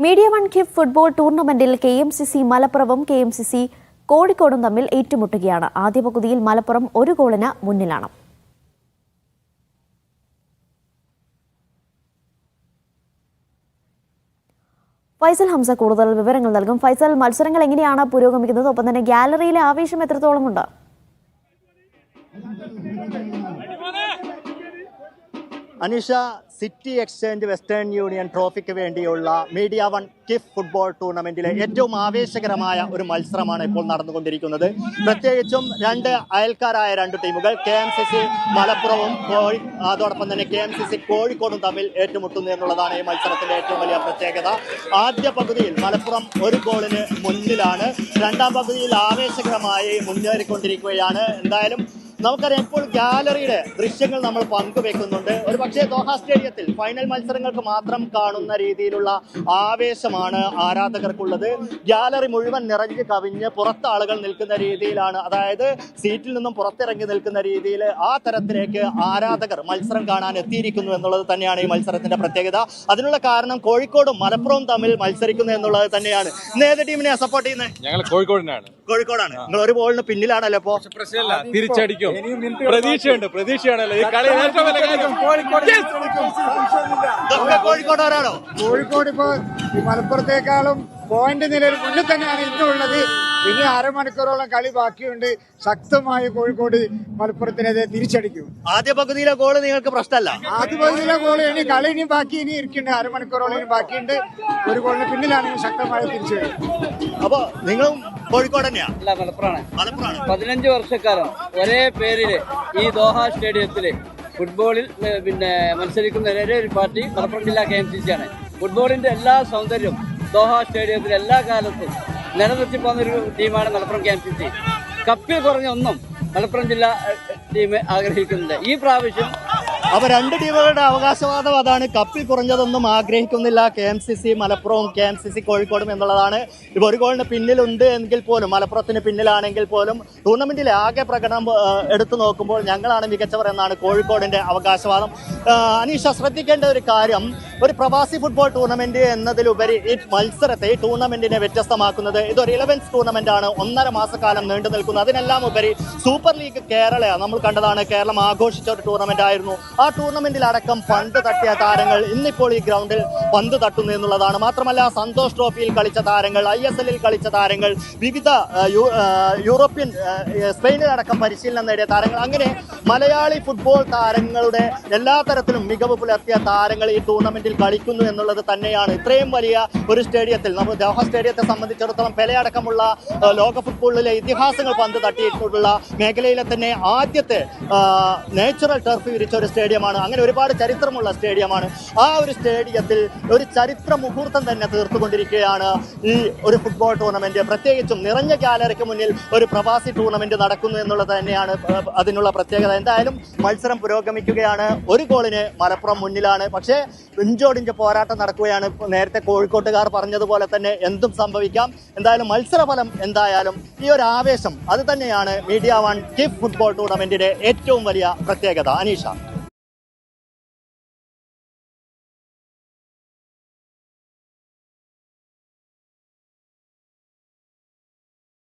Media one കിഫ് football ടൂർണമെന്റിൽ KMCC മലപ്പുറവും KMCC കോഴിക്കോടും തമ്മിൽ ഏറ്റുമുട്ടുകയാണ്. ആദ്യ പകുതിയിൽ മലപ്പുറം 1 ഗോളിന് മുന്നിലാണ്. ഫൈസൽ ഹംസ കൂടുതൽ വിവരങ്ങൾ നൽകും. ഫൈസൽ, മത്സരങ്ങൾ എങ്ങനെയാണ് പുരോഗമിക്കുന്നത്? ഒപ്പം തന്നെ ഗാലറിയിലെ ആവേശം എത്രത്തോളമുണ്ട്? Aneesha, city exchange western union ട്രോഫിക്ക് വേണ്ടിയുള്ള മീഡിയ വൺ കിഫ് ഫുട്ബോൾ ടൂർണമെന്റിലെ ഏറ്റവും ആവേശകരമായ ഒരു മത്സരമാണ് ഇപ്പോൾ നടന്നുകൊണ്ടിരിക്കുന്നത്. പ്രത്യേകിച്ചും അയൽക്കാരായ രണ്ട് ടീമുകൾ KMCC മലപ്പുറവും അതോടൊപ്പം തന്നെ KMCC കോഴിക്കോടും തമ്മിൽ ഏറ്റുമുട്ടുന്നു എന്നുള്ളതാണ് ഈ മത്സരത്തിന്റെ ഏറ്റവും വലിയ പ്രത്യേകത. ആദ്യ പകുതിയിൽ മലപ്പുറം 1 ഗോളിന് മുന്നിലാണ്. രണ്ടാം പകുതിയിൽ ആവേശകരമായി മുന്നേറിക്കൊണ്ടിരിക്കുകയാണ്. എന്തായാലും നമുക്കറിയാം, ഇപ്പോൾ ഗാലറിയുടെ ദൃശ്യങ്ങൾ നമ്മൾ പങ്കുവെക്കുന്നുണ്ട്. ഒരു പക്ഷേ ദോഹ സ്റ്റേഡിയത്തിൽ ഫൈനൽ മത്സരങ്ങൾക്ക് മാത്രം കാണുന്ന രീതിയിലുള്ള ആവേശമാണ് ആരാധകർക്കുള്ളത്. ഗാലറി മുഴുവൻ നിറഞ്ഞു കവിഞ്ഞ് പുറത്ത് ആളുകൾ നിൽക്കുന്ന രീതിയിലാണ്, അതായത് സീറ്റിൽ നിന്നും പുറത്തിറങ്ങി നിൽക്കുന്ന രീതിയിൽ ആ തരത്തിലേക്ക് ആരാധകർ മത്സരം കാണാൻ എത്തിയിരിക്കുന്നു എന്നുള്ളത് തന്നെയാണ് ഈ മത്സരത്തിന്റെ പ്രത്യേകത. അതിനുള്ള കാരണം കോഴിക്കോടും മലപ്പുറവും തമ്മിൽ മത്സരിക്കുന്നു എന്നുള്ളത് തന്നെയാണ്. ഇന്ന് ഏത് ടീമിനെയാണ് സപ്പോർട്ട് ചെയ്യുന്നത്? ഞങ്ങൾ കോഴിക്കോടിനാണ്. നിങ്ങൾ 1 ബോളിന് പിന്നിലാണല്ലോ. ഇപ്പോ തിരിച്ചടിക്കും, പ്രതീക്ഷയാണല്ലോ ഈ കളി. കോഴിക്കോടാണോ? കോഴിക്കോട് ഇപ്പോ മലപ്പുറത്തേക്കാളും പോയിന്റ് നിലയിൽ മുന്നിൽ തന്നെയാണ് ഇന്നുള്ളത്. ഇനി അരമണിക്കൂറോളം കളി ബാക്കിയുണ്ട്. ശക്തമായി കോഴിക്കോട് മലപ്പുറത്തിനെതിരെ തിരിച്ചടിക്കും. ആദ്യ പകുതിയിലെ ഗോള് നിങ്ങൾക്ക് പ്രശ്നമല്ല. ആദ്യ പകുതിയിലെ ഗോള് ഇനി കളി ബാക്കി ഇരിക്കുന്നുണ്ട്. അരമണിക്കൂറോളം ഇനി ബാക്കിയുണ്ട്. 1 ഗോളിന് പിന്നിലാണ് ശക്തമായി തിരിച്ചടി. അപ്പൊ നിങ്ങളും കോഴിക്കോട് തന്നെയാണ്? അല്ല, മലപ്പുറമാണ്. 15 വർഷക്കാലം ഒരേ പേരില് ഈ ദോഹ സ്റ്റേഡിയത്തില് ഫുട്ബോളിൽ മത്സരിക്കുന്ന ഒരേ ഒരു പാർട്ടി മലപ്പുറം ജില്ലാ KMCC ആണ്. ഫുട്ബോളിന്റെ എല്ലാ സൗന്ദര്യവും ദോഹ സ്റ്റേഡിയത്തിൽ എല്ലാ കാലത്തും നിലനിർത്തി പോകുന്നൊരു ടീമാണ് മലപ്പുറം KMCC. കപ്പിൽ കുറഞ്ഞ ഒന്നും മലപ്പുറം ജില്ലാ ടീം ആഗ്രഹിക്കുന്നുണ്ട്. ഈ പ്രാവശ്യം അപ്പൊ 2 ടീമുകളുടെ അവകാശവാദം അതാണ്. കപ്പിൽ കുറഞ്ഞതൊന്നും ആഗ്രഹിക്കുന്നില്ല KMCC മലപ്പുറവും KMCC കോഴിക്കോടും എന്നുള്ളതാണ്. ഇപ്പോൾ 1 ഗോളിന് പിന്നിലുണ്ട് എങ്കിൽ പോലും, മലപ്പുറത്തിന് പിന്നിലാണെങ്കിൽ പോലും ടൂർണമെന്റിലെ ആകെ പ്രകടനം എടുത്തു നോക്കുമ്പോൾ ഞങ്ങളാണ് മികച്ചവർ എന്നാണ് കോഴിക്കോടിന്റെ അവകാശവാദം. അനീഷ, ശ്രദ്ധിക്കേണ്ട ഒരു കാര്യം, ഒരു പ്രവാസി ഫുട്ബോൾ ടൂർണമെന്റ് എന്നതിലുപരി ഈ മത്സരത്തെ, ഈ ടൂർണമെന്റിനെ വ്യത്യസ്തമാക്കുന്നത് ഇതൊരു 11th ടൂർണമെന്റ് ആണ്. 1.5 മാസക്കാലം നീണ്ടു നിൽക്കുന്നത്. അതിനെല്ലാം ഉപരി സൂപ്പർ ലീഗ് കേരള നമ്മൾ കണ്ടതാണ്. കേരളം ആഘോഷിച്ച ഒരു ടൂർണമെന്റ് ആയിരുന്നു. ആ ടൂർണമെന്റിലടക്കം പന്ത് തട്ടിയ താരങ്ങൾ ഇന്നിപ്പോൾ ഈ ഗ്രൗണ്ടിൽ പന്ത് തട്ടുന്നു എന്നുള്ളതാണ്. മാത്രമല്ല, സന്തോഷ് ട്രോഫിയിൽ കളിച്ച താരങ്ങൾ, ISL-ൽ കളിച്ച താരങ്ങൾ, വിവിധ യൂറോപ്യൻ, സ്പെയിനിലടക്കം പരിശീലനം നേടിയ താരങ്ങൾ, അങ്ങനെ മലയാളി ഫുട്ബോൾ താരങ്ങളുടെ എല്ലാ തരത്തിലും മികവ് പുലർത്തിയ താരങ്ങൾ ഈ ടൂർണമെന്റിൽ കളിക്കുന്നു എന്നുള്ളത് തന്നെയാണ് ഇത്രയും വലിയ ഒരു സ്റ്റേഡിയത്തിൽ, നമ്മൾ ദോഹ സ്റ്റേഡിയത്തെ സംബന്ധിച്ചിടത്തോളം പെലെയടക്കമുള്ള ലോക ഫുട്ബോളിലെ ഇതിഹാസങ്ങൾ പന്ത് തട്ടിയിട്ടുള്ള മേഖലയിലെ തന്നെ ആദ്യത്തെ നാച്ചുറൽ ടർഫ് വിരിച്ച ഒരു സ്റ്റേഡിയമാണ്. അങ്ങനെ ഒരുപാട് ചരിത്രമുള്ള സ്റ്റേഡിയമാണ്. ആ ഒരു സ്റ്റേഡിയത്തിൽ ഒരു ചരിത്ര മുഹൂർത്തം തന്നെ തീർത്തുകൊണ്ടിരിക്കുകയാണ് ഈ ഒരു ഫുട്ബോൾ ടൂർണമെന്റ്. പ്രത്യേകിച്ചും നിറഞ്ഞ ഗാലറിക്ക് മുന്നിൽ ഒരു പ്രവാസി ടൂർണമെന്റ് നടക്കുന്നു എന്നുള്ളത് തന്നെയാണ് അതിനുള്ള പ്രത്യേകത. എന്തായാലും മത്സരം പുരോഗമിക്കുകയാണ്. 1 ഗോളിന് മലപ്പുറം മുന്നിലാണ്. പക്ഷേ ഇഞ്ചോടിഞ്ച് പോരാട്ടം നടക്കുകയാണ്. നേരത്തെ കോഴിക്കോട്ടുകാർ പറഞ്ഞതുപോലെ തന്നെ എന്തും സംഭവിക്കാം. എന്തായാലും മത്സരഫലം എന്തായാലും ഈ ഒരു ആവേശം അത് തന്നെയാണ് മീഡിയ വൺ കിഫ് ഫുട്ബോൾ ടൂർണമെന്റിന്റെ ഏറ്റവും വലിയ പ്രത്യേകത. അനീഷ.